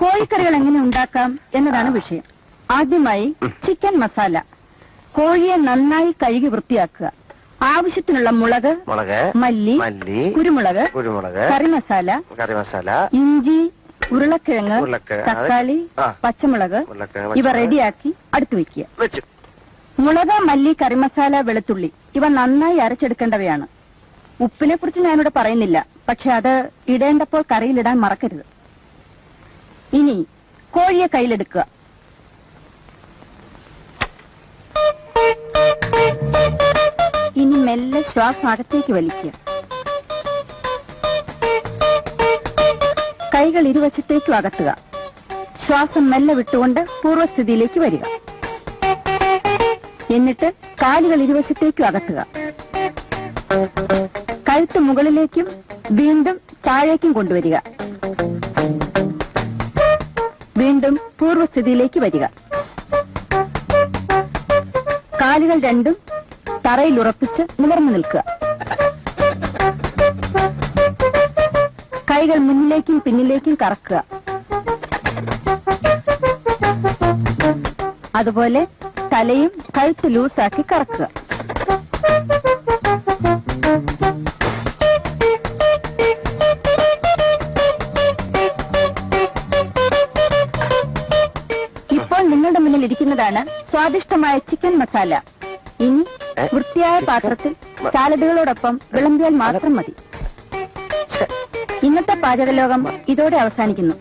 കോഴിക്കറികൾ എങ്ങനെ ഉണ്ടാക്കാം എന്നതാണ് വിഷയം. ആദ്യമായി ചിക്കൻ മസാല. കോഴിയെ നന്നായി കഴുകി വൃത്തിയാക്കുക. ആവശ്യത്തിനുള്ള മുളക്, മല്ലി, കുരുമുളക്, കറി മസാല, ഇഞ്ചി, ഉരുളക്കിഴങ്ങ്, തക്കാളി, പച്ചമുളക് ഇവ റെഡിയാക്കി അടുത്തു വയ്ക്കുക. മുളക്, മല്ലി, കറിമസാല, വെളുത്തുള്ളി ഇവ നന്നായി അരച്ചെടുക്കേണ്ടവയാണ്. ഉപ്പിനെ കുറിച്ച് ഞാനിവിടെ പറയുന്നില്ല, പക്ഷെ അത് ഇടേണ്ടപ്പോൾ കറിയിലിടാൻ മറക്കരുത്. ഇനി കോഴിയെ കയ്യിലെടുക്കുക. ഇനി മെല്ലെ ശ്വാസം അകത്തേക്ക് വലിക്കുക. കൈകൾ ഇരുവശത്തേക്കും അകത്തുക. ശ്വാസം മെല്ലെ വിട്ടുകൊണ്ട് പൂർവ്വസ്ഥിതിയിലേക്ക് വരിക. എന്നിട്ട് കാലുകൾ ഇരുവശത്തേക്കും അകത്തുക. കഴുത്ത് മുകളിലേക്കും വീണ്ടും താഴേക്കും കൊണ്ടുവരിക. വീണ്ടും പൂർവ്വസ്ഥിതിയിലേക്ക് വരിക. കാലുകൾ രണ്ടും തറയിൽ ഉറപ്പിച്ച് നിവർന്നു നിൽക്കുക. കൈകൾ മുന്നിലേക്കും പിന്നിലേക്കും കറക്കുക. അതുപോലെ തലയും കഴുത്ത് ലൂസാക്കി കറക്കുക. ഇപ്പോൾ നിങ്ങളുടെ മുന്നിൽ ഇരിക്കുന്നതാണ് സ്വാദിഷ്ടമായ ചിക്കൻ മസാല. ഇനി വൃത്തിയായ പാത്രത്തിൽ സാലഡുകളോടൊപ്പം വിളമ്പിയാൽ മാത്രം മതി. ഇന്നത്തെ പാചകലോകം ഇതോടെ അവസാനിക്കുന്നു.